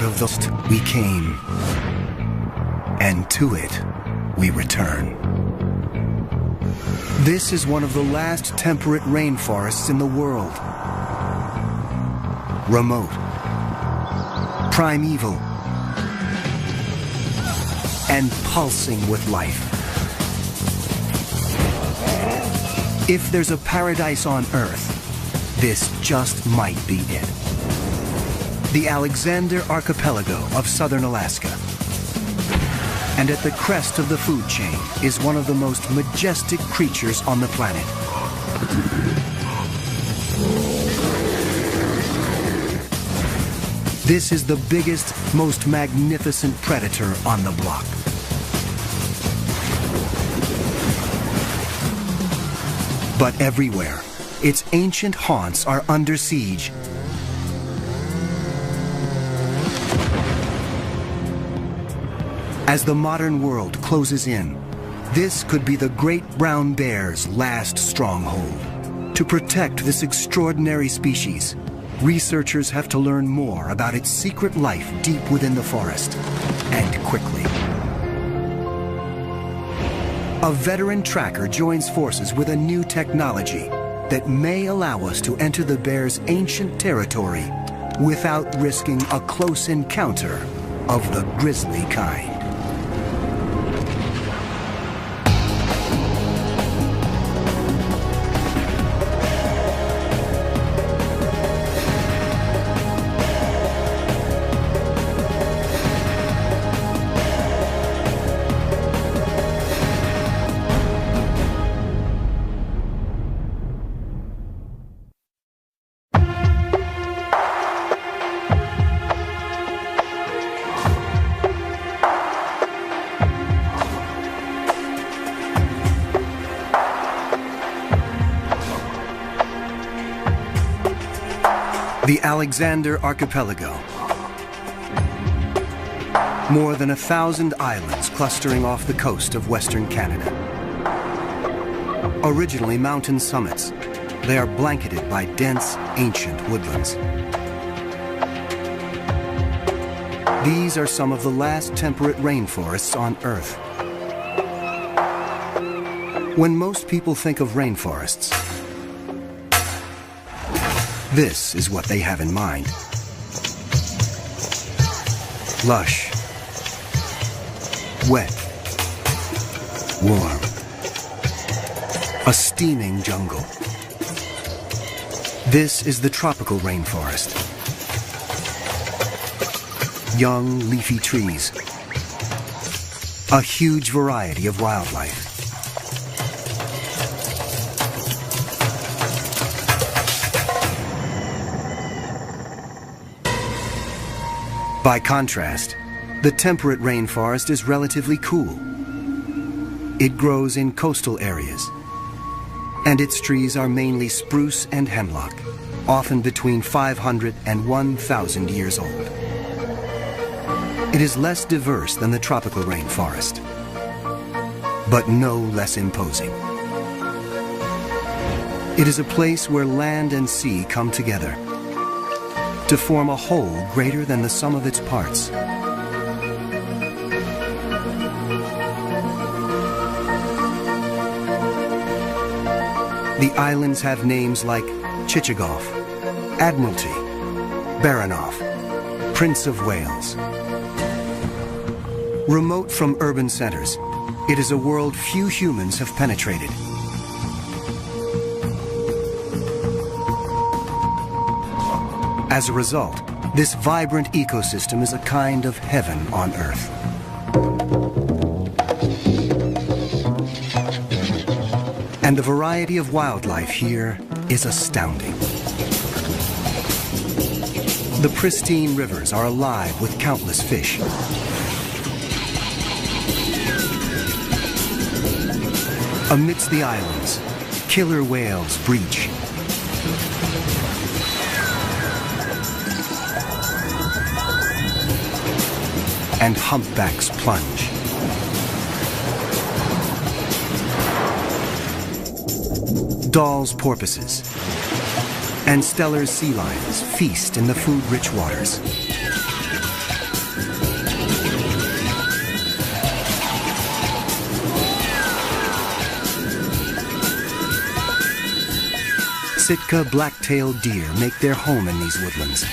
of the we came, and to it we return. This is one of the last temperate rainforests in the world. Remote, primeval, and pulsing with life. If there's a paradise on Earth, this just might be it. The Alexander Archipelago of southern Alaska. And at the crest of the food chain is one of the most majestic creatures on the planet. This is the biggest, most magnificent predator on the block. But everywhere, its ancient haunts are under siege. As the modern world closes in, this could be the great brown bear's last stronghold. To protect this extraordinary species, researchers have to learn more about its secret life deep within the forest, and quickly. A veteran tracker joins forces with a new technology that may allow us to enter the bear's ancient territory without risking a close encounter of the grisly kind. The Alexander Archipelago. More than 1,000 islands clustering off the coast of Western Canada. Originally mountain summits, they are blanketed by dense, ancient woodlands. These are some of the last temperate rainforests on Earth. When most people think of rainforests, this is what they have in mind. Lush, wet, warm, a steaming jungle. This is the tropical rainforest. Young, leafy trees, a huge variety of wildlife. By contrast, the temperate rainforest is relatively cool. It grows in coastal areas, and its trees are mainly spruce and hemlock, often between 500 and 1,000 years old. It is less diverse than the tropical rainforest, but no less imposing. It is a place where land and sea come together to form a whole greater than the sum of its parts. The islands have names like Chichagof, Admiralty, Baranof, Prince of Wales. Remote from urban centers, it is a world few humans have penetrated. As a result, this vibrant ecosystem is a kind of heaven on Earth. And the variety of wildlife here is astounding. The pristine rivers are alive with countless fish. Amidst the islands, killer whales breach. And humpbacks plunge. Dall's porpoises and Steller's sea lions feast in the food-rich waters. Sitka black-tailed deer make their home in these woodlands,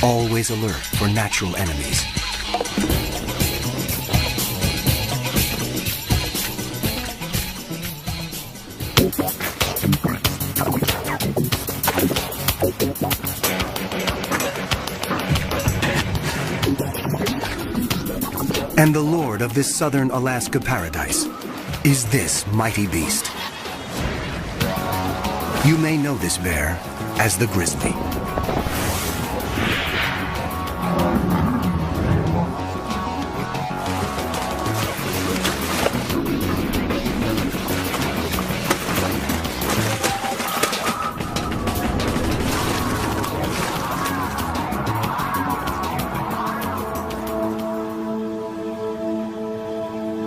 always alert for natural enemies. And the lord of this southern Alaska paradise is this mighty beast. You may know this bear as the grizzly.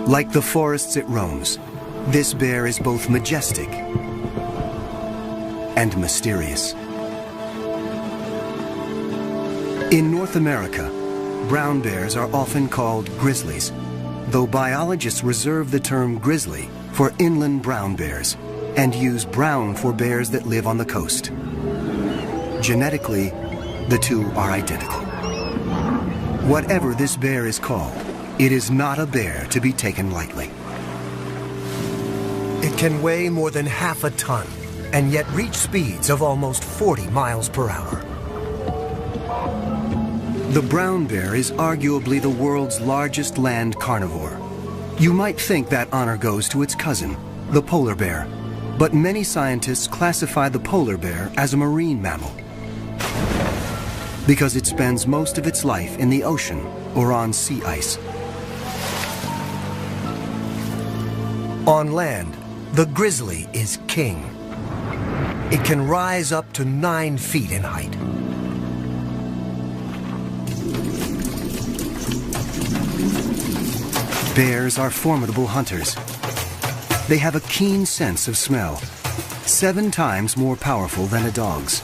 Like the forests it roams, this bear is both majestic and mysterious. In North America, brown bears are often called grizzlies, though biologists reserve the term grizzly for inland brown bears and use brown for bears that live on the coast. Genetically, the two are identical. Whatever this bear is called, it is not a bear to be taken lightly. It can weigh more than half a ton and yet reach speeds of almost 40 miles per hour. The brown bear is arguably the world's largest land carnivore. You might think that honor goes to its cousin, the polar bear, but many scientists classify the polar bear as a marine mammal because it spends most of its life in the ocean or on sea ice. On land, the grizzly is king. It can rise up to 9 feet in height. Bears are formidable hunters. They have a keen sense of smell, 7 times more powerful than a dog's.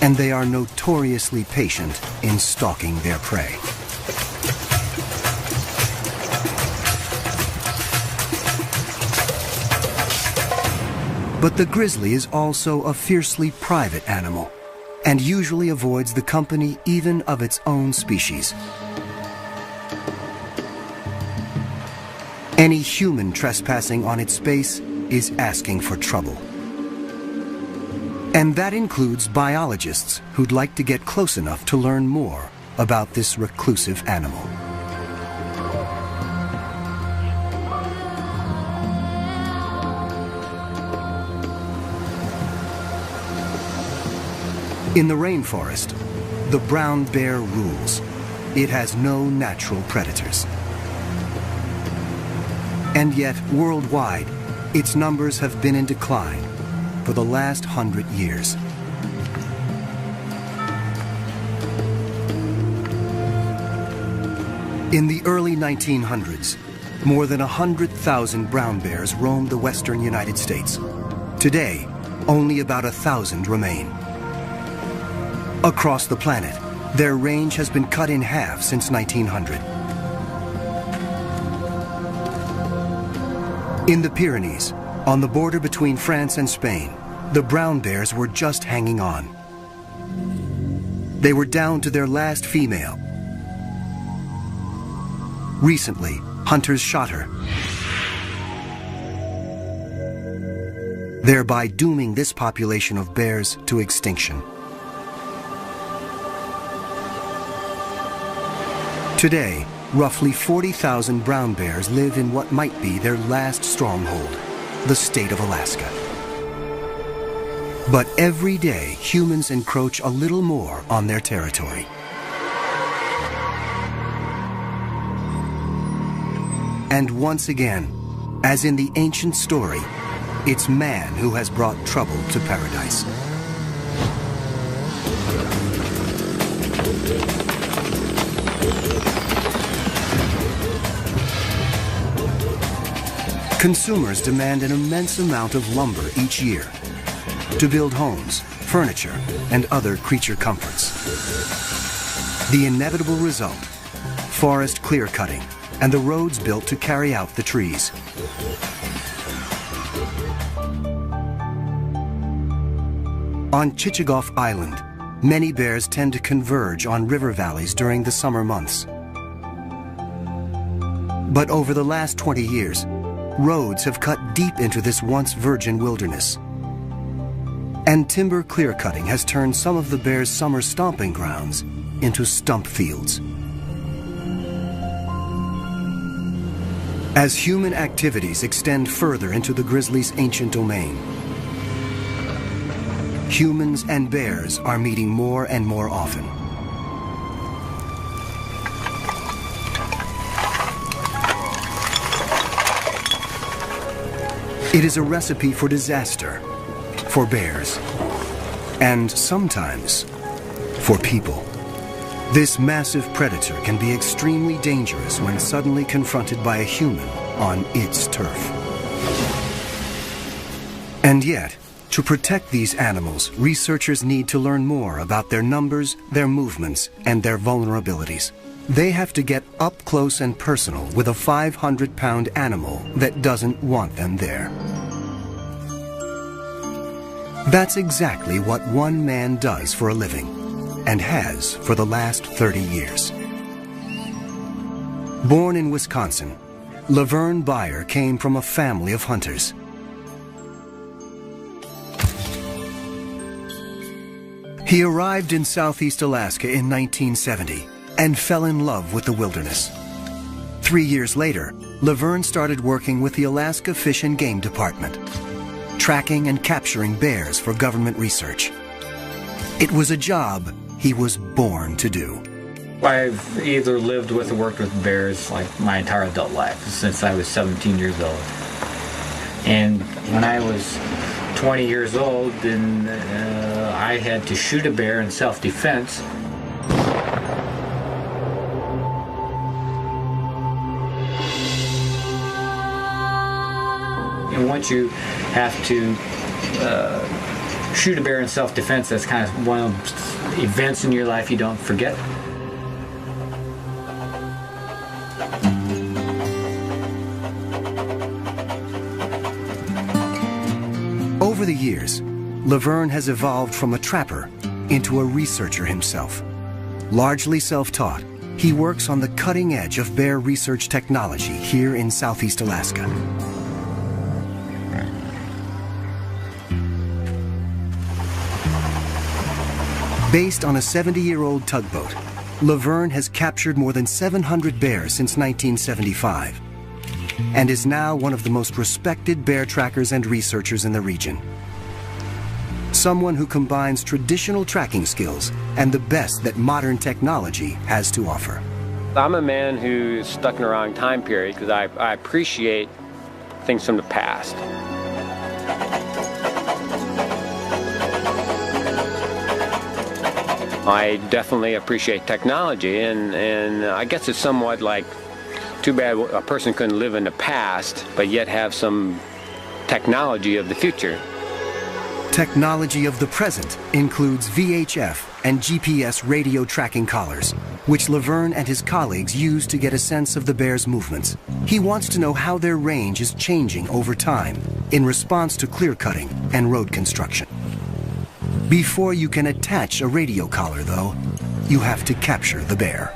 And they are notoriously patient in stalking their prey. But the grizzly is also a fiercely private animal and usually avoids the company even of its own species. Any human trespassing on its space is asking for trouble. And that includes biologists who'd like to get close enough to learn more about this reclusive animal. In the rainforest, the brown bear rules. It has no natural predators. And yet, worldwide, its numbers have been in decline for the last 100 years. In the early 1900s, more than 100,000 brown bears roamed the western United States. Today, only about 1,000 remain. Across the planet, their range has been cut in half since 1900. In the Pyrenees, on the border between France and Spain, the brown bears were just hanging on. They were down to their last female. Recently, hunters shot her, thereby dooming this population of bears to extinction. Today, roughly 40,000 brown bears live in what might be their last stronghold, the state of Alaska. But every day, humans encroach a little more on their territory. And once again, as in the ancient story, it's man who has brought trouble to paradise. Consumers demand an immense amount of lumber each year to build homes, furniture, and other creature comforts. The inevitable result, forest clear-cutting and the roads built to carry out the trees. On Chichagof Island, many bears tend to converge on river valleys during the summer months. But over the last 20 years, roads have cut deep into this once virgin wilderness. And timber clear-cutting has turned some of the bears' summer stomping grounds into stump fields. As human activities extend further into the grizzly's ancient domain, humans and bears are meeting more and more often. It is a recipe for disaster, for bears, and sometimes for people. This massive predator can be extremely dangerous when suddenly confronted by a human on its turf. And yet, to protect these animals, researchers need to learn more about their numbers, their movements, and their vulnerabilities. They have to get up close and personal with a 500-pound animal that doesn't want them there. That's exactly what one man does for a living, and has for the last 30 years. Born in Wisconsin, Laverne Byer came from a family of hunters. He arrived in Southeast Alaska in 1970 and fell in love with the wilderness. 3 years later, Laverne started working with the Alaska Fish and Game Department, tracking and capturing bears for government research. It was a job he was born to do. I've either lived with or worked with bears like my entire adult life, since I was 17 years old. And when I was 20 years old, then I had to shoot a bear in self-defense. And once you have to shoot a bear in self-defense, that's kind of one of the events in your life you don't forget. Over the years, Laverne has evolved from a trapper into a researcher himself. Largely self-taught, he works on the cutting edge of bear research technology here in Southeast Alaska. Based on a 70-year-old tugboat, Laverne has captured more than 700 bears since 1975 and is now one of the most respected bear trackers and researchers in the region. Someone who combines traditional tracking skills and the best that modern technology has to offer. I'm a man who's stuck in a wrong time period because I appreciate things from the past. I definitely appreciate technology, and I guess it's somewhat like, too bad a person couldn't live in the past, but yet have some technology of the future. Technology of the present includes VHF and GPS radio tracking collars, which Laverne and his colleagues use to get a sense of the bear's movements. He wants to know how their range is changing over time in response to clear cutting and road construction. Before you can attach a radio collar, though, you have to capture the bear.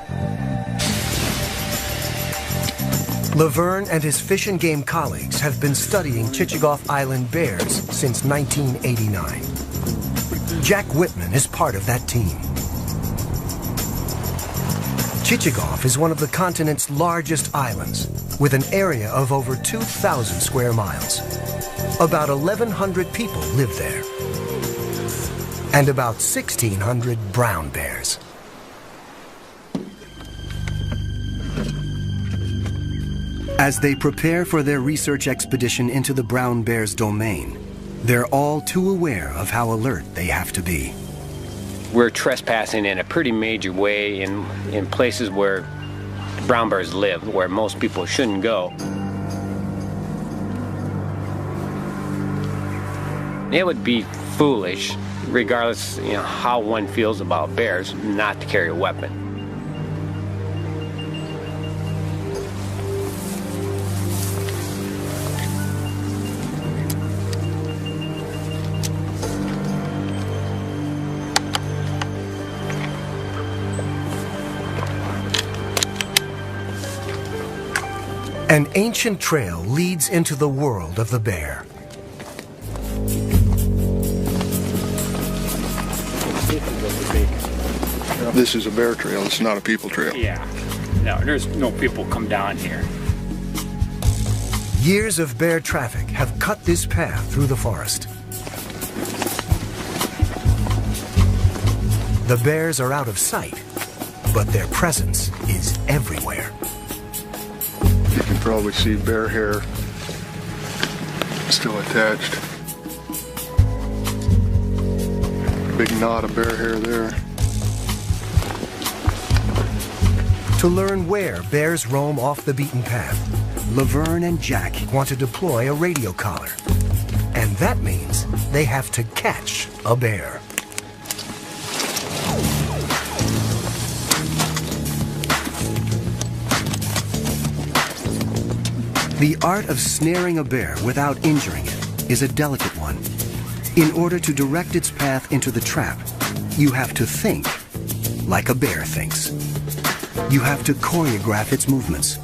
Laverne and his Fish and Game colleagues have been studying Chichagof Island bears since 1989. Jack Whitman is part of that team. Chichagof is one of the continent's largest islands, with an area of over 2,000 square miles. About 1,100 people live there, and about 1,600 brown bears. As they prepare for their research expedition into the brown bear's domain, they're all too aware of how alert they have to be. We're trespassing in a pretty major way in places where brown bears live, where most people shouldn't go. It would be foolish, regardless, how one feels about bears, not to carry a weapon. An ancient trail leads into the world of the bear. This is a bear trail, it's not a people trail. Yeah. No, there's no people come down here. Years of bear traffic have cut this path through the forest. The bears are out of sight, but their presence is everywhere. You can probably see bear hair still attached. Big knot of bear hair there. To learn where bears roam off the beaten path, Laverne and Jack want to deploy a radio collar. And that means they have to catch a bear. The art of snaring a bear without injuring it is a delicate one. In order to direct its path into the trap, you have to think like a bear thinks. You have to choreograph its movements.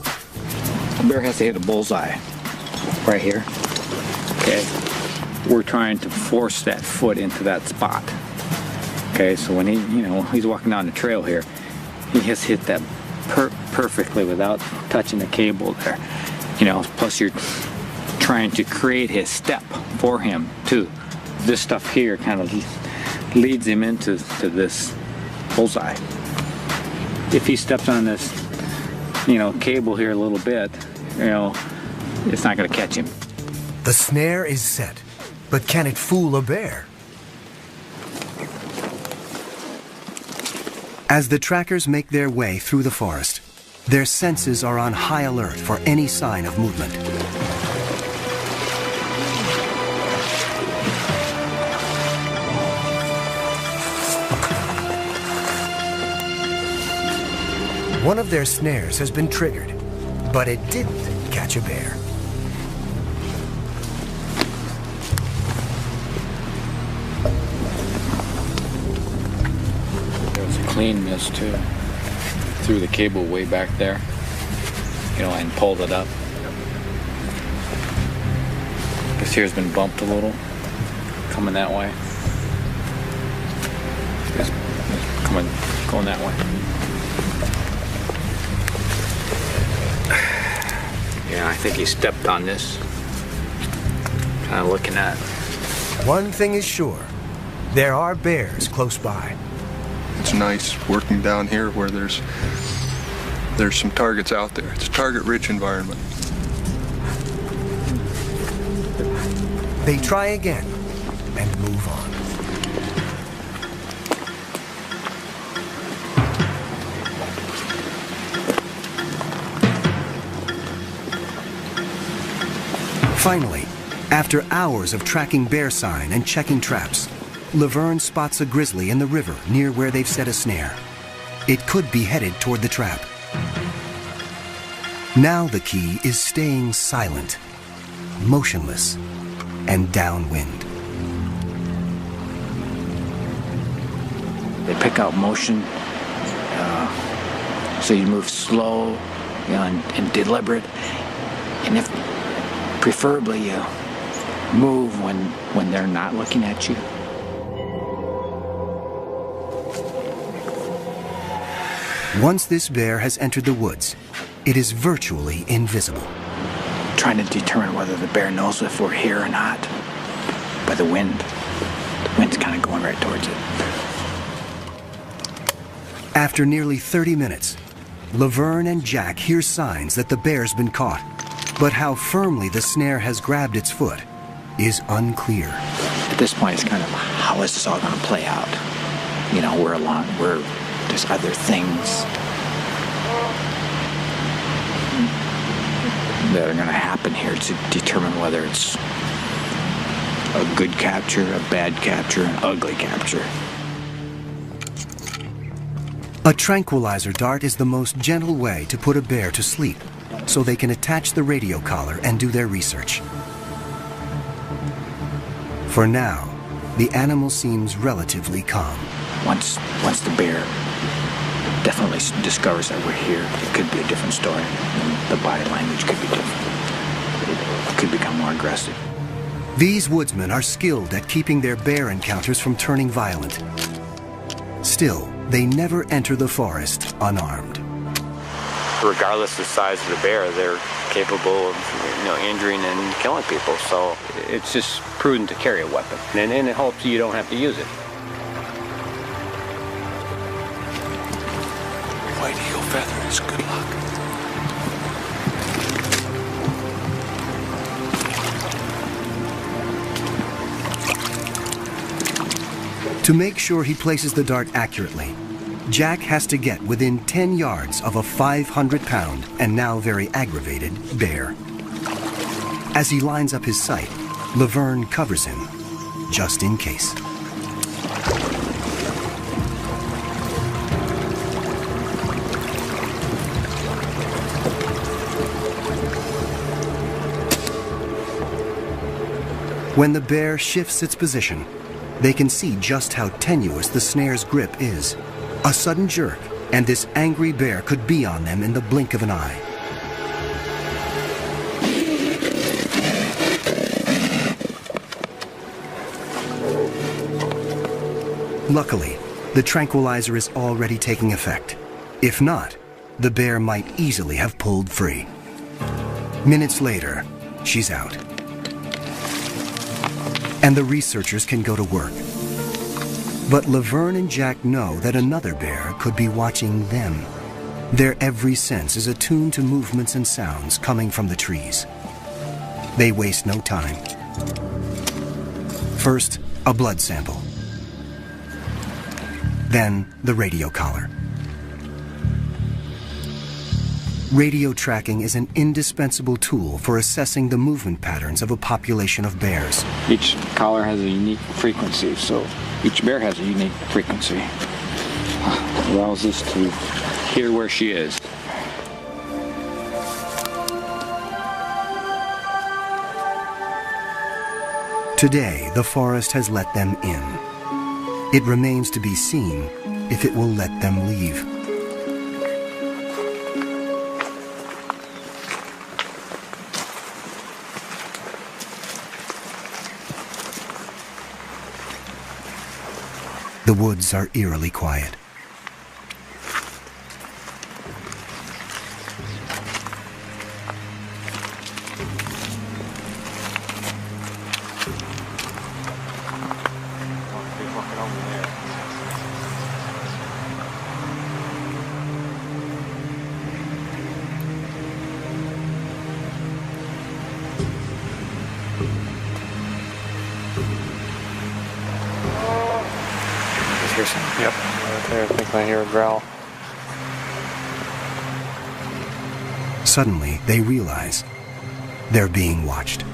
The bear has to hit a bullseye right here. Okay. We're trying to force that foot into that spot. Okay, so when he's walking down the trail here, he has hit that perfectly without touching the cable there. Plus you're trying to create his step for him too. This stuff here kind of leads him into this bullseye. If he steps on this, cable here a little bit, it's not going to catch him. The snare is set, but can it fool a bear? As the trackers make their way through the forest, their senses are on high alert for any sign of movement. One of their snares has been triggered, but it didn't catch a bear. There's a clean miss too. Threw the cable way back there, and pulled it up. This here's been bumped a little, coming that way. It's going that way. Yeah, I think he stepped on this. Kind of looking at. One thing is sure, there are bears close by. It's nice working down here where there's some targets out there. It's a target-rich environment. They try again and move on. Finally, after hours of tracking bear sign and checking traps, Laverne spots a grizzly in the river near where they've set a snare. It could be headed toward the trap. Now the key is staying silent, motionless, and downwind. They pick out motion, so you move slow, and deliberate, and if preferably you move when they're not looking at you. Once this bear has entered the woods, it is virtually invisible. Trying to determine whether the bear knows if we're here or not by the wind. The wind's kind of going right towards it. After nearly 30 minutes, Laverne and Jack hear signs that the bear's been caught. But how firmly the snare has grabbed its foot is unclear. At this point, it's kind of, how is this all going to play out? There's other things that are going to happen here to determine whether it's a good capture, a bad capture, an ugly capture. A tranquilizer dart is the most gentle way to put a bear to sleep, so they can attach the radio collar and do their research. For now, the animal seems relatively calm. Once the bear definitely discovers that we're here, it could be a different story. The body language could be different. It could become more aggressive. These woodsmen are skilled at keeping their bear encounters from turning violent. Still, they never enter the forest unarmed. Regardless of the size of the bear, they're capable of injuring and killing people. So it's just prudent to carry a weapon, and in hopes you don't have to use it. White eagle feathers, good luck. To make sure he places the dart accurately, Jack has to get within 10 yards of a 500-pound and now very aggravated bear. As he lines up his sight, Laverne covers him, just in case. When the bear shifts its position, they can see just how tenuous the snare's grip is. A sudden jerk, and this angry bear could be on them in the blink of an eye. Luckily, the tranquilizer is already taking effect. If not, the bear might easily have pulled free. Minutes later, she's out. And the researchers can go to work. But Laverne and Jack know that another bear could be watching them. Their every sense is attuned to movements and sounds coming from the trees. They waste no time. First, a blood sample. Then, the radio collar. Radio tracking is an indispensable tool for assessing the movement patterns of a population of bears. Each collar has a unique frequency, so each bear has a unique frequency. It allows us to Hear where she is. Today, the forest has let them in. It remains to be seen if it will let them leave. The woods are eerily quiet. Hear something? Yep, right there. I think I hear a growl. Suddenly, they realize they're being watched.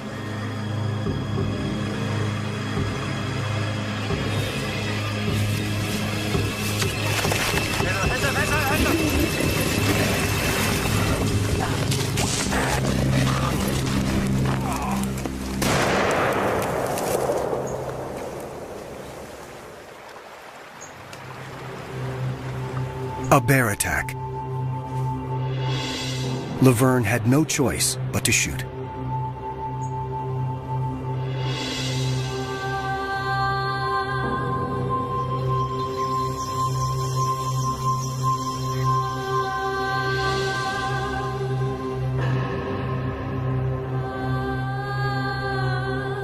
A bear attack. Laverne had no choice but to shoot.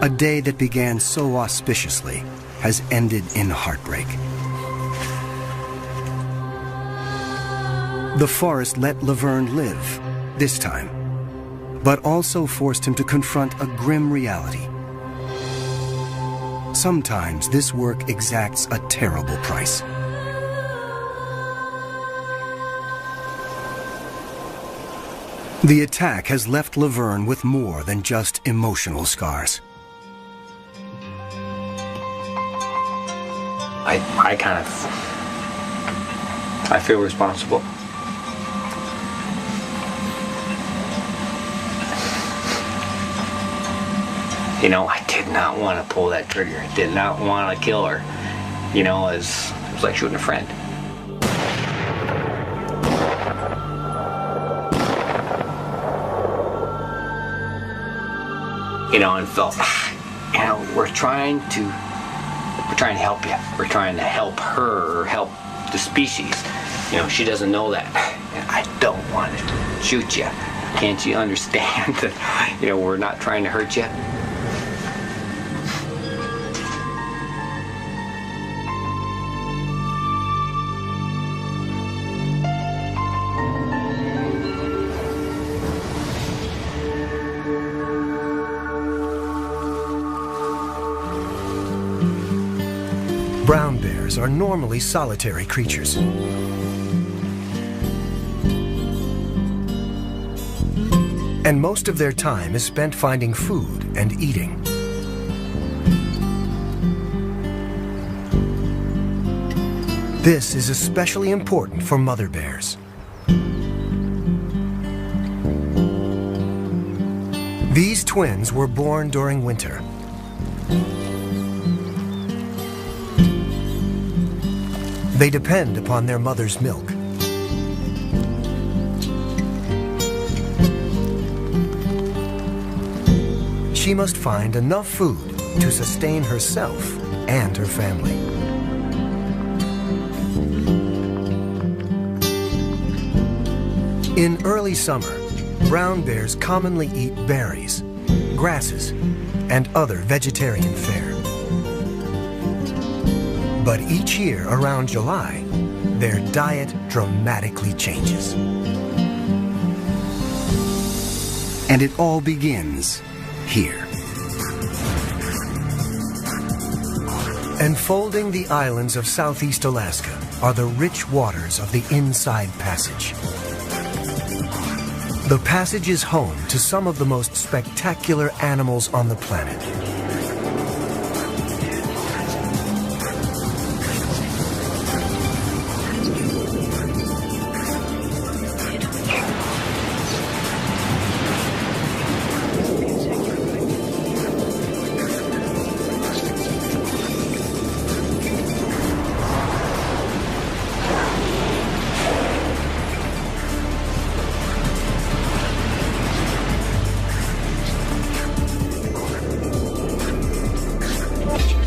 A day that began so auspiciously has ended in heartbreak. The forest let Laverne live, this time, but also forced him to confront a grim reality. Sometimes this work exacts a terrible price. The attack has left Laverne with more than just emotional scars. I feel responsible. You know, I did not want to pull that trigger. I did not want to kill her. You know, it was like shooting a friend. and felt, we're trying to help you. We're trying to help her, or help the species. She doesn't know that. I don't want to shoot you. Can't you understand that, we're not trying to hurt you? Brown bears are normally solitary creatures. And most of their time is spent finding food and eating. This is especially important for mother bears. These twins were born during winter. They depend upon their mother's milk. She must find enough food to sustain herself and her family. In early summer, brown bears commonly eat berries, grasses, and other vegetarian fare. But each year around July, their diet dramatically changes. And it all begins here. Enfolding the islands of southeast Alaska are the rich waters of the Inside Passage. The passage is home to some of the most spectacular animals on the planet.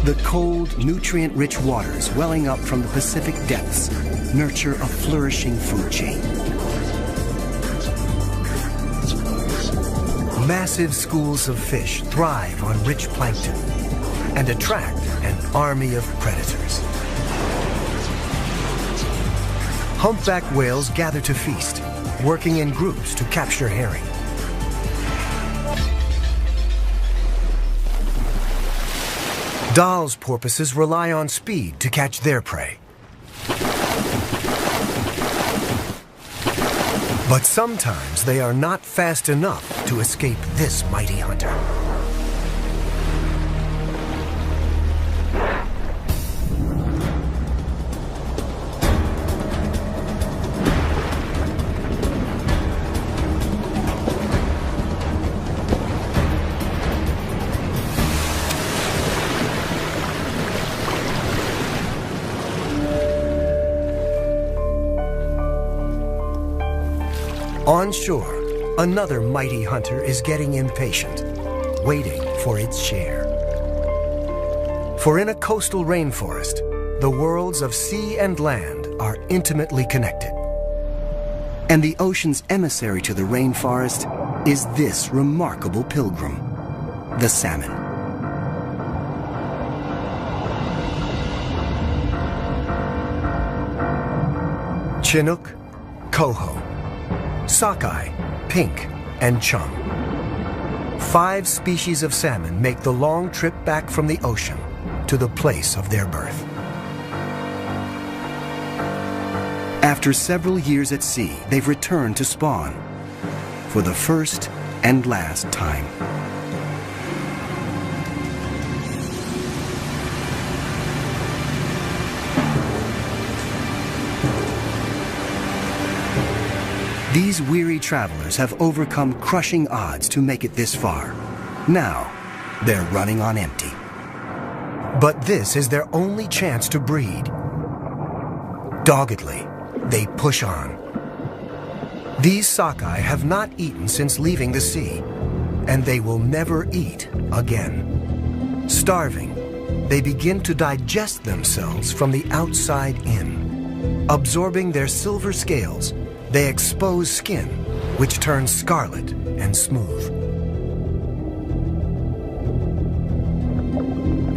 The cold, nutrient-rich waters welling up from the Pacific depths nurture a flourishing food chain. Massive schools of fish thrive on rich plankton and attract an army of predators. Humpback whales gather to feast, working in groups to capture herring. Dall's porpoises rely on speed to catch their prey. But sometimes they are not fast enough to escape this mighty hunter. On shore, another mighty hunter is getting impatient, waiting for its share. For in a coastal rainforest, the worlds of sea and land are intimately connected. And the ocean's emissary to the rainforest is this remarkable pilgrim, the salmon. Chinook, coho, sockeye, pink, and chum. 5 species of salmon make the long trip back from the ocean to the place of their birth. After several years at sea, they've returned to spawn for the first and last time. These weary travelers have overcome crushing odds to make it this far. Now, they're running on empty. But this is their only chance to breed. Doggedly, they push on. These sockeye have not eaten since leaving the sea, and they will never eat again. Starving, they begin to digest themselves from the outside in. Absorbing their silver scales, they expose skin, which turns scarlet and smooth.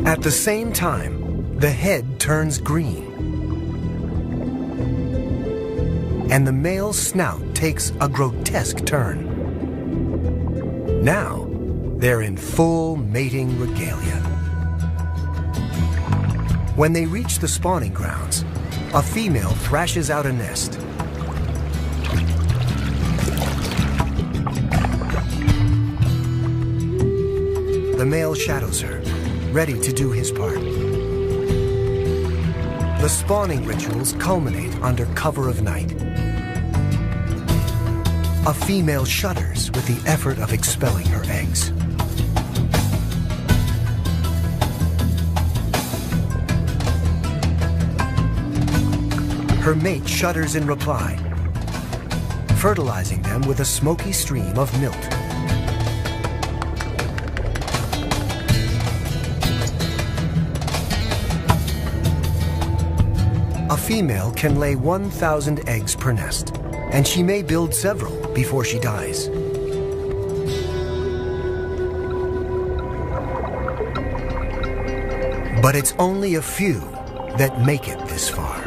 At the same time, the head turns green, and the male's snout takes a grotesque turn. Now, they're in full mating regalia. When they reach the spawning grounds, a female thrashes out a nest. The male shadows her, ready to do his part. The spawning rituals culminate under cover of night. A female shudders with the effort of expelling her eggs. Her mate shudders in reply, fertilizing them with a smoky stream of milt. A female can lay 1,000 eggs per nest, and she may build several before she dies. But it's only a few that make it this far.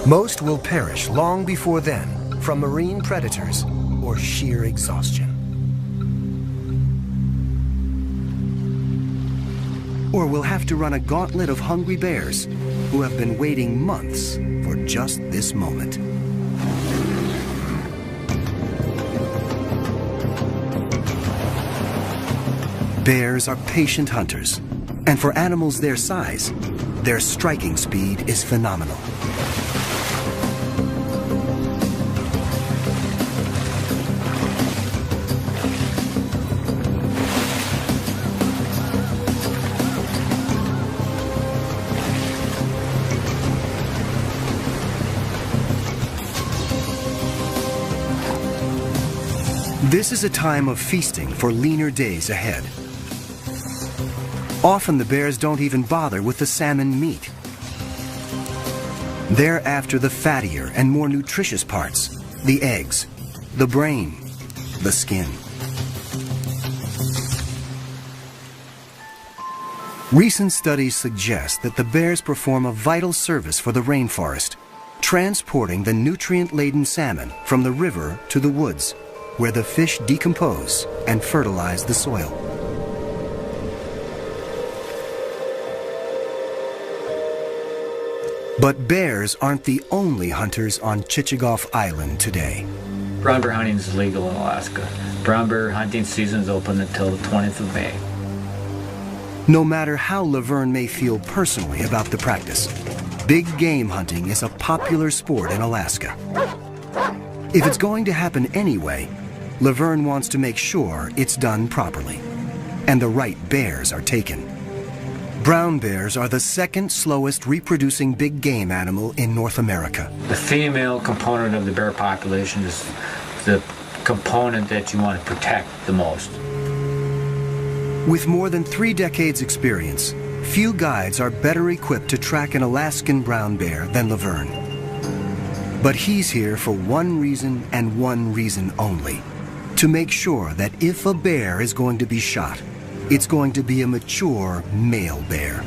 Most will perish long before then from marine predators or sheer exhaustion. Or we'll have to run a gauntlet of hungry bears who have been waiting months for just this moment. Bears are patient hunters, and for animals their size, their striking speed is phenomenal. This is a time of feasting for leaner days ahead. Often the bears don't even bother with the salmon meat. They're after the fattier and more nutritious parts, the eggs, the brain, the skin. Recent studies suggest that the bears perform a vital service for the rainforest, transporting the nutrient-laden salmon from the river to the woods, where the fish decompose and fertilize the soil. But bears aren't the only hunters on Chichagof Island today. Brown bear hunting is legal in Alaska. Brown bear hunting season is open until the 20th of May. No matter how Laverne may feel personally about the practice, big game hunting is a popular sport in Alaska. If it's going to happen anyway, Laverne wants to make sure it's done properly, and the right bears are taken. Brown bears are the second slowest reproducing big game animal in North America. The female component of the bear population is the component that you want to protect the most. With more than 3 decades experience, few guides are better equipped to track an Alaskan brown bear than Laverne. But he's here for one reason and one reason only: to make sure that if a bear is going to be shot, it's going to be a mature male bear.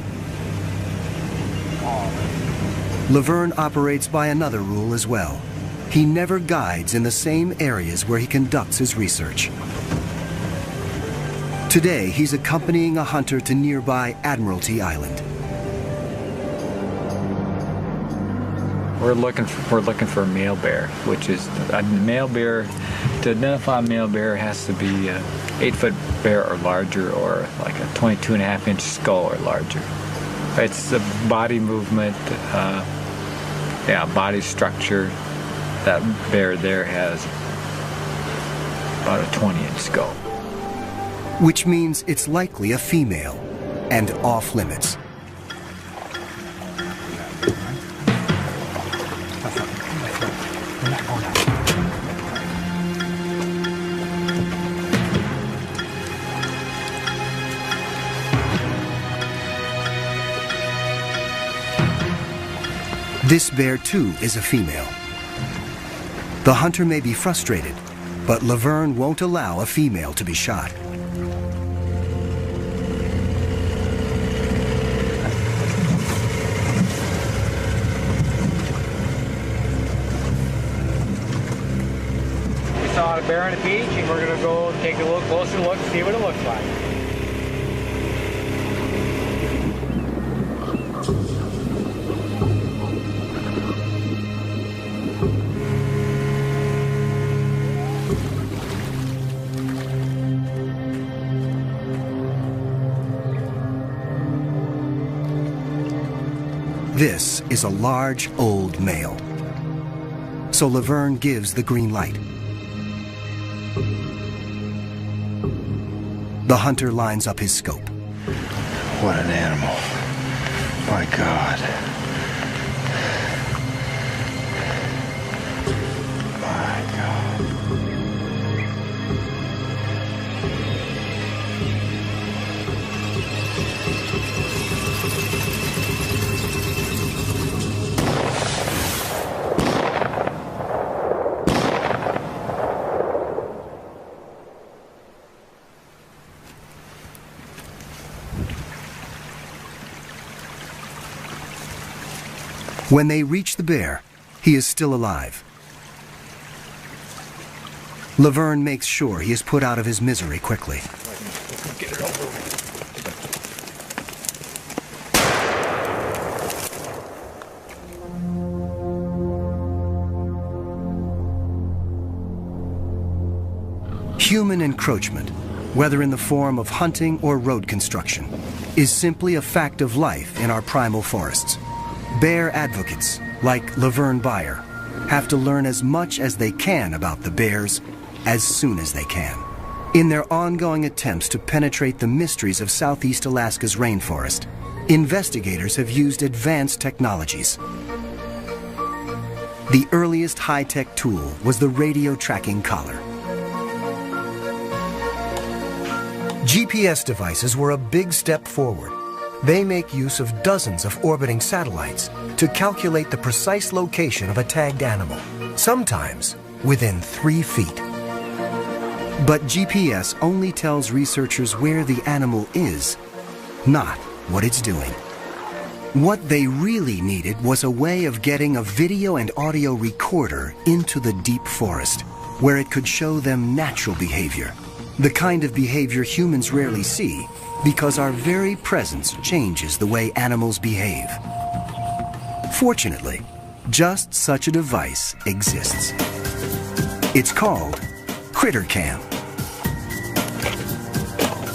Laverne operates by another rule as well. He never guides in the same areas where he conducts his research. Today, he's accompanying a hunter to nearby Admiralty Island. We're looking for a male bear, which is a male bear. To identify a male bear, it has to be an 8-foot bear or larger, or like a 22.5-inch skull or larger. It's the body movement, body structure. That bear there has about a 20-inch skull. Which means it's likely a female and off limits. This bear too is a female. The hunter may be frustrated, but Laverne won't allow a female to be shot. We saw a bear on the beach, and we're gonna go take a little closer look, see what it looks like. This is a large, old male. So Laverne gives the green light. The hunter lines up his scope. What an animal. My God. My God. When they reach the bear, he is still alive. Laverne makes sure he is put out of his misery quickly. Get it over with. Human encroachment, whether in the form of hunting or road construction, is simply a fact of life in our primal forests. Bear advocates, like Laverne Bayer, have to learn as much as they can about the bears as soon as they can. In their ongoing attempts to penetrate the mysteries of Southeast Alaska's rainforest, investigators have used advanced technologies. The earliest high-tech tool was the radio tracking collar. GPS devices were a big step forward. They make use of dozens of orbiting satellites to calculate the precise location of a tagged animal, sometimes within 3 feet. But GPS only tells researchers where the animal is, not what it's doing. What they really needed was a way of getting a video and audio recorder into the deep forest, where it could show them natural behavior, the kind of behavior humans rarely see, because our very presence changes the way animals behave. Fortunately, just such a device exists. It's called CritterCam.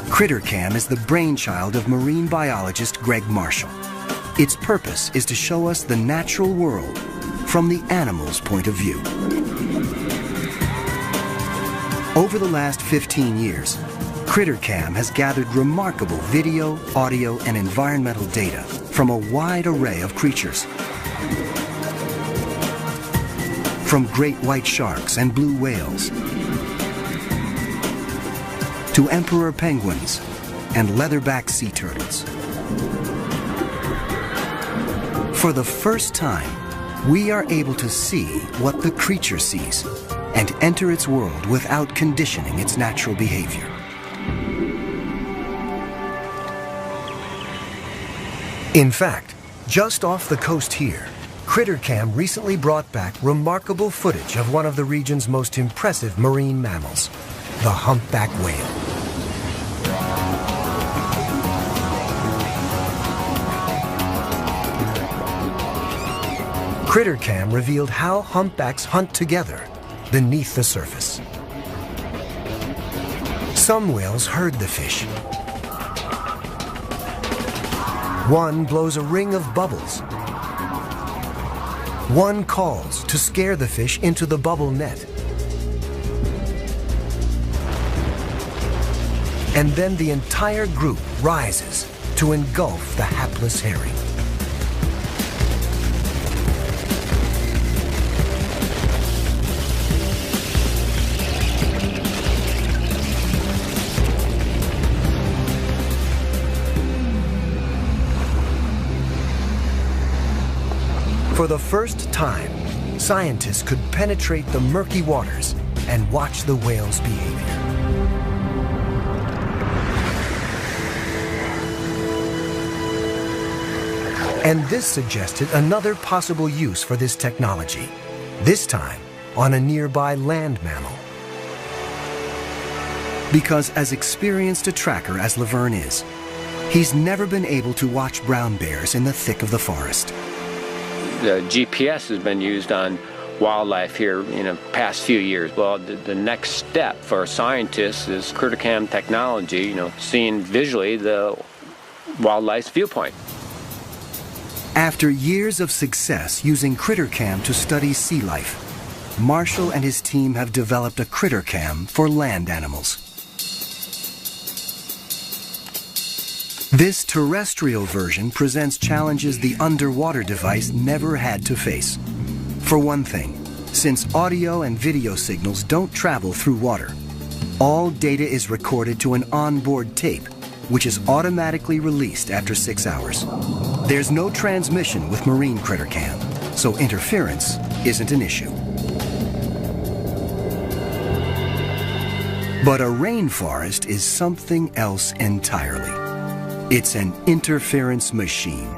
CritterCam is the brainchild of marine biologist Greg Marshall. Its purpose is to show us the natural world from the animal's point of view. Over the last 15 years, CritterCam has gathered remarkable video, audio, and environmental data from a wide array of creatures. From great white sharks and blue whales, to emperor penguins and leatherback sea turtles. For the first time, we are able to see what the creature sees and enter its world without conditioning its natural behavior. In fact, just off the coast here, CritterCam recently brought back remarkable footage of one of the region's most impressive marine mammals, the humpback whale. CritterCam revealed how humpbacks hunt together beneath the surface. Some whales herd the fish. One blows a ring of bubbles. One calls to scare the fish into the bubble net. And then the entire group rises to engulf the hapless herring. For For the first time, scientists could penetrate the murky waters and watch the whale's behavior. And this suggested another possible use for this technology, this time on a nearby land mammal. Because as experienced a tracker as Laverne is, he's never been able to watch brown bears in the thick of the forest. The GPS has been used on wildlife here in the past few years. Well, the next step for scientists is critter cam technology, seeing visually the wildlife's viewpoint. After years of success using critter cam to study sea life, Marshall and his team have developed a critter cam for land animals. This terrestrial version presents challenges the underwater device never had to face. For one thing, since audio and video signals don't travel through water, all data is recorded to an onboard tape, which is automatically released after 6 hours. There's no transmission with marine critter cam, so interference isn't an issue. But a rainforest is something else entirely. It's an interference machine.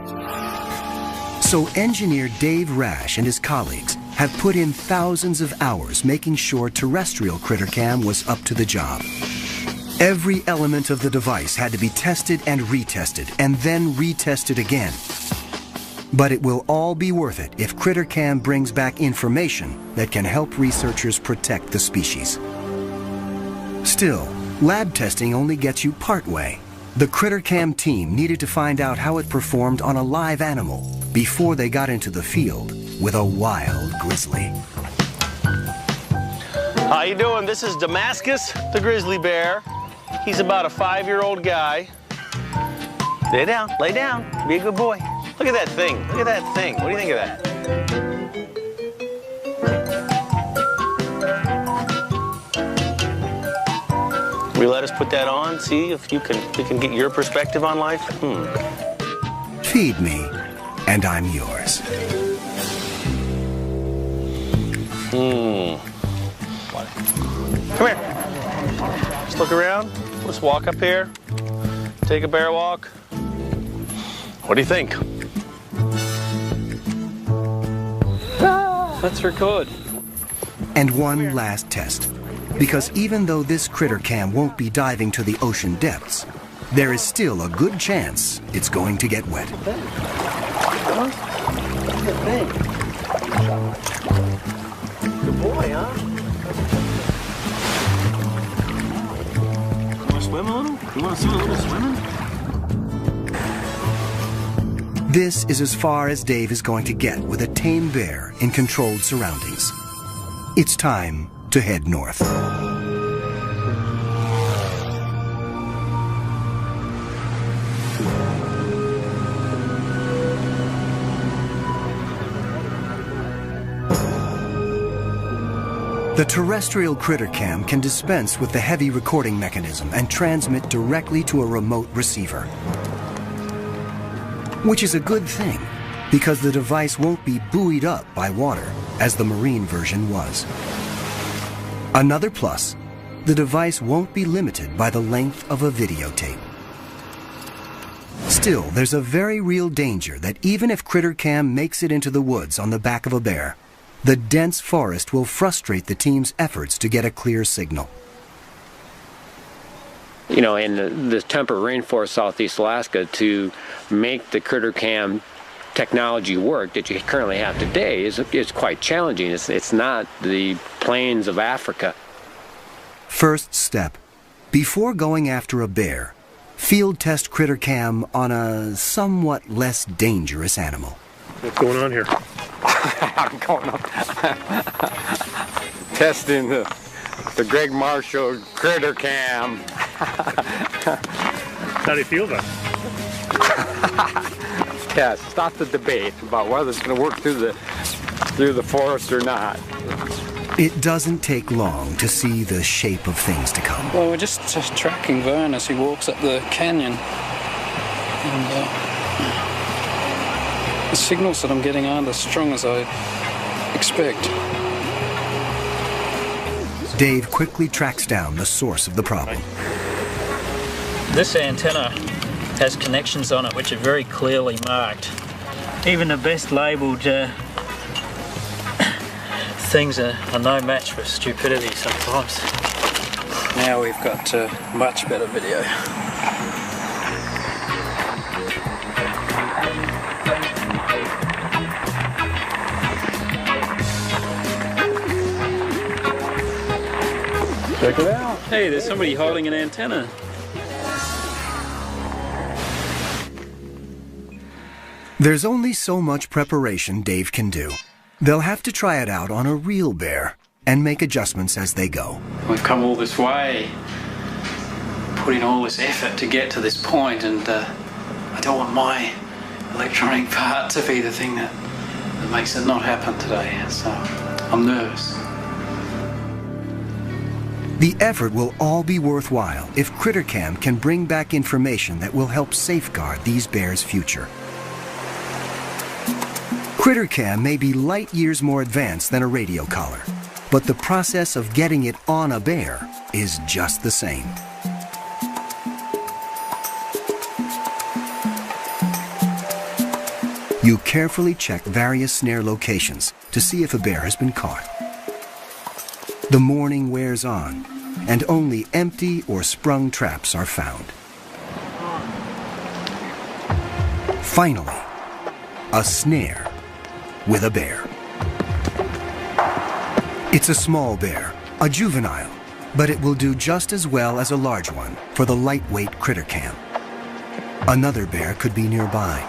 So engineer Dave Rash and his colleagues have put in thousands of hours making sure terrestrial critter cam was up to the job. Every element of the device had to be tested and retested, and then retested again. But it will all be worth it if critter cam brings back information that can help researchers protect the species. Still, lab testing only gets you part way. The critter cam team needed to find out how it performed on a live animal before they got into the field with a wild grizzly. How you doing? This is Damascus, the grizzly bear. He's about a 5-year-old guy. Lay down, lay down. Be a good boy. Look at that thing. Look at that thing. What do you think of that? Will you let us put that on? See if we can get your perspective on life? Feed me, and I'm yours. Come here. Let's look around. Let's walk up here. Take a bear walk. What do you think? Let's record. And one last test. Because even though this critter cam won't be diving to the ocean depths, there is still a good chance it's going to get wet. Good boy, huh? You want to swim a little? You want to see a little swimming? This is as far as Dave is going to get with a tame bear in controlled surroundings. It's time to head north. The terrestrial critter cam can dispense with the heavy recording mechanism and transmit directly to a remote receiver. Which is a good thing, because the device won't be buoyed up by water, as the marine version was. Another plus, the device won't be limited by the length of a videotape. Still, there's a very real danger that even if critter cam makes it into the woods on the back of a bear, the dense forest will frustrate the team's efforts to get a clear signal. In the temperate rainforest southeast Alaska, to make the critter cam technology work that you currently have today is quite challenging. It's not the plains of Africa. First step, before going after a bear, field test critter cam on a somewhat less dangerous animal. What's going on here? I'm going up testing the Greg Marshall critter cam. How do you feel about it? Yeah, stop the debate about whether it's going to work through the forest or not. It doesn't take long to see the shape of things to come. Well, we're just tracking Vern as he walks up the canyon. And the signals that I'm getting aren't as strong as I expect. Dave quickly tracks down the source of the problem. This antenna has connections on it which are very clearly marked. Even the best labelled things are no match for stupidity sometimes. Now we've got much better video. Check it out. Hey, there's somebody holding an antenna. There's only so much preparation Dave can do. They'll have to try it out on a real bear and make adjustments as they go. We've come all this way, put in all this effort to get to this point, and I don't want my electronic part to be the thing that makes it not happen today, so I'm nervous. The effort will all be worthwhile if CritterCam can bring back information that will help safeguard these bears' future. CritterCam may be light years more advanced than a radio collar, but the process of getting it on a bear is just the same. You carefully check various snare locations to see if a bear has been caught. The morning wears on, and only empty or sprung traps are found. Finally, a snare with a bear. It's a small bear, a juvenile, but it will do just as well as a large one for the lightweight CritterCam. Another bear could be nearby,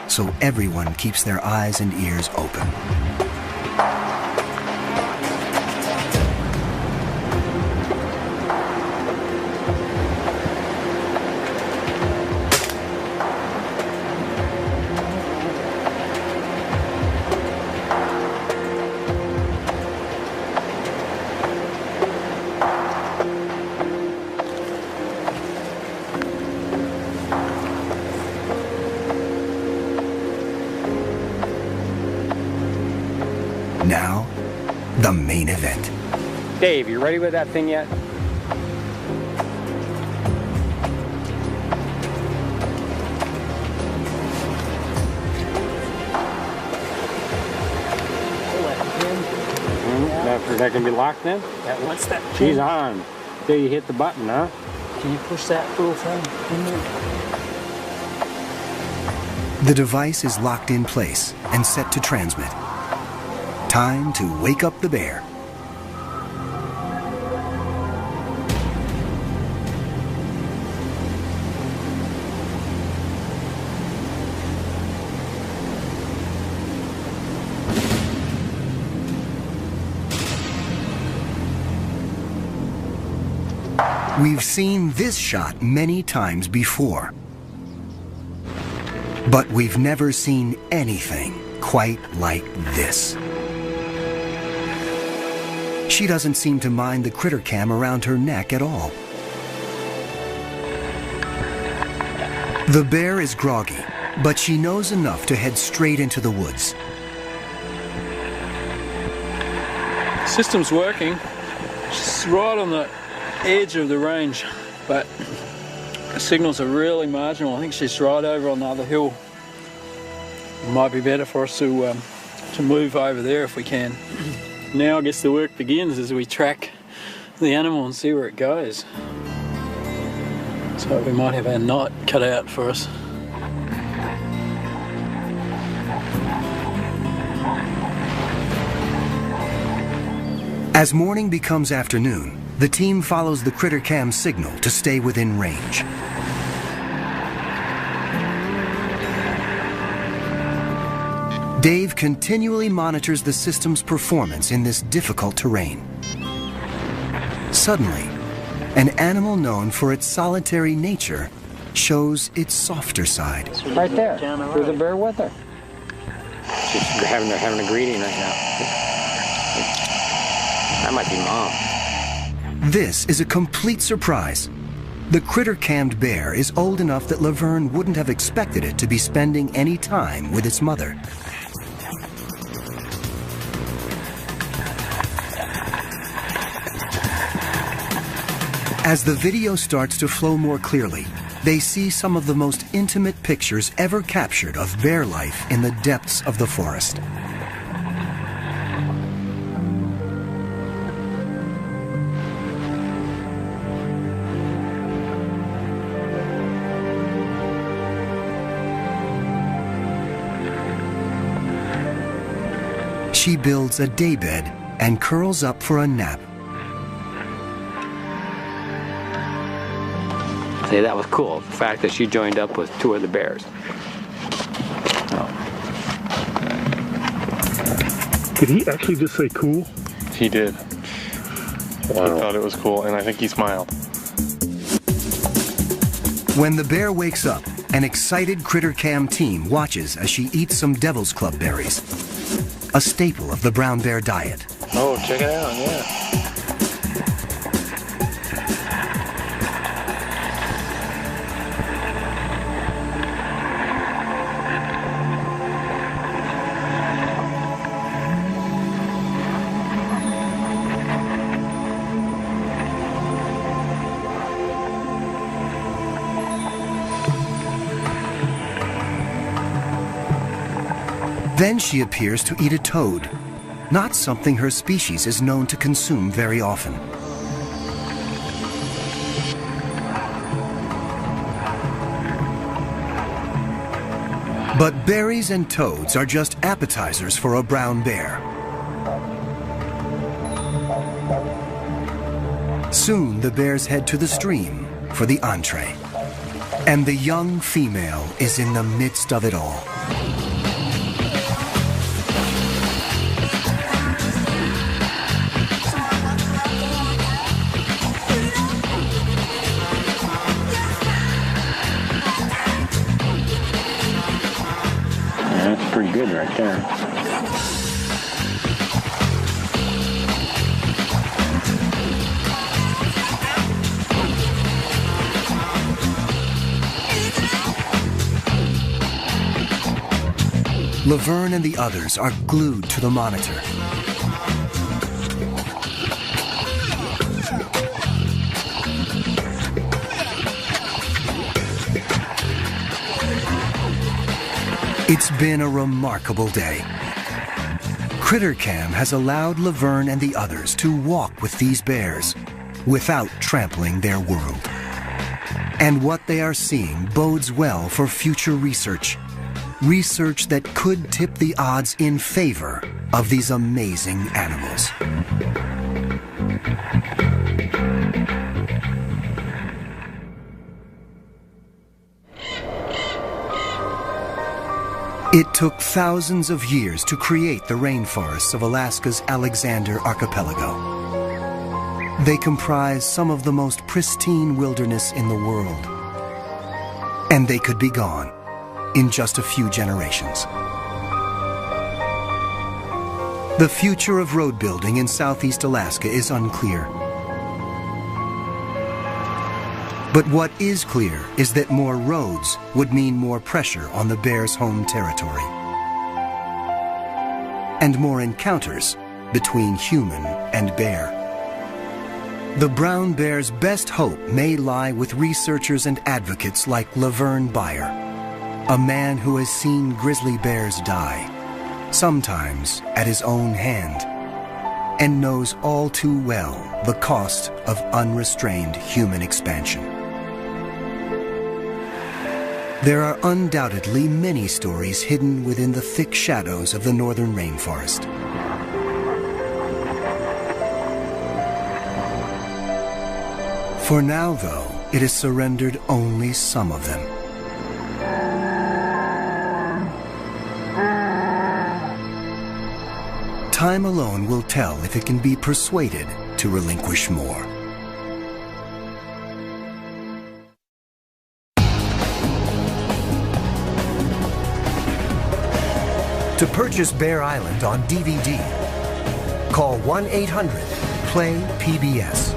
so everyone keeps their eyes and ears open. Now, the main event. Dave, you ready with that thing yet? That can be locked then? Yeah, once that She's on. Till you hit the button, huh? Can you push that little thing in there? The device is locked in place and set to transmit. Time to wake up the bear. We've seen this shot many times before, but we've never seen anything quite like this. She doesn't seem to mind the CritterCam around her neck at all. The bear is groggy, but she knows enough to head straight into the woods. The system's working. She's right on the edge of the range, but the signals are really marginal. I think she's right over on the other hill. It might be better for us to move over there if we can. Now I guess the work begins as we track the animal and see where it goes. So we might have our night cut out for us. As morning becomes afternoon, the team follows the CritterCam signal to stay within range. Dave continually monitors the system's performance in this difficult terrain. Suddenly, an animal known for its solitary nature shows its softer side. Right there. There's a bear with her. She's having a greeting right now. That might be Mom. This is a complete surprise. The critter-cammed bear is old enough that Laverne wouldn't have expected it to be spending any time with its mother. As the video starts to flow more clearly, they see some of the most intimate pictures ever captured of bear life in the depths of the forest. She builds a daybed and curls up for a nap. Say that was cool, the fact that she joined up with two of the bears. Did he actually just say cool? He did. Wow. He thought it was cool, and I think he smiled. When the bear wakes up, an excited critter-cam team watches as she eats some Devil's Club berries, a staple of the brown bear diet. Oh, check it out, yeah. Then she appears to eat a toad, not something her species is known to consume very often. But berries and toads are just appetizers for a brown bear. Soon the bears head to the stream for the entree. And the young female is in the midst of it all. That's pretty good right there. Laverne and the others are glued to the monitor. It's been a remarkable day. CritterCam has allowed Laverne and the others to walk with these bears without trampling their world. And what they are seeing bodes well for future research. Research that could tip the odds in favor of these amazing animals. It took thousands of years to create the rainforests of Alaska's Alexander Archipelago. They comprise some of the most pristine wilderness in the world. And they could be gone in just a few generations. The future of road building in southeast Alaska is unclear. But what is clear is that more roads would mean more pressure on the bear's home territory. And more encounters between human and bear. The brown bear's best hope may lie with researchers and advocates like Laverne Beyer, a man who has seen grizzly bears die, sometimes at his own hand, and knows all too well the cost of unrestrained human expansion. There are undoubtedly many stories hidden within the thick shadows of the northern rainforest. For now, though, it has surrendered only some of them. Time alone will tell if it can be persuaded to relinquish more. To purchase Bear Island on DVD, call 1-800-PLAY-PBS.